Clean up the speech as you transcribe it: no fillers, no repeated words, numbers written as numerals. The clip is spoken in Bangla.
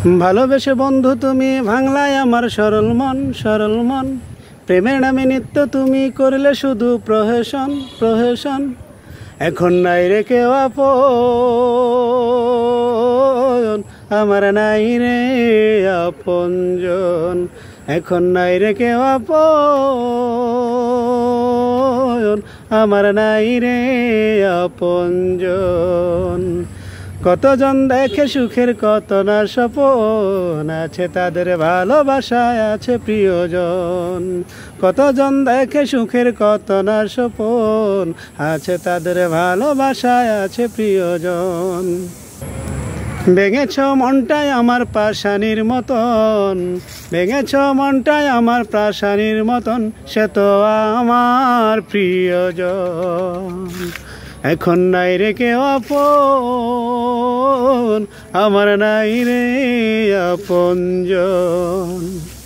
ভালোবেসে বন্ধু তুমি ভাঙলায় আমার সরল মন, সরল মন। প্রেমের নামে নিত্য তুমি করলে শুধু প্রহসন, প্রহসন। এখন নাই রে কেউ আপন, আমার নাই রে আপনজন। এখন নাই রে কেউ আপন, আমার নাই রে আপনজন। কতজন দেখে সুখের কত না স্বপন, আছে তাদের ভালোবাসায় আছে প্রিয়জন। কতজন দেখে সুখের কত না স্বপন, আছে তাদের ভালোবাসায় আছে প্রিয়জন। ভেঙেছ মনটাই আমার পাষাণীর মতন, ভেঙেছ মনটাই আমার পাষাণীর মতন, সে তো আমার প্রিয়জন। এখন নাই রে কেউ আপন, আমার নাই রে আপনজন।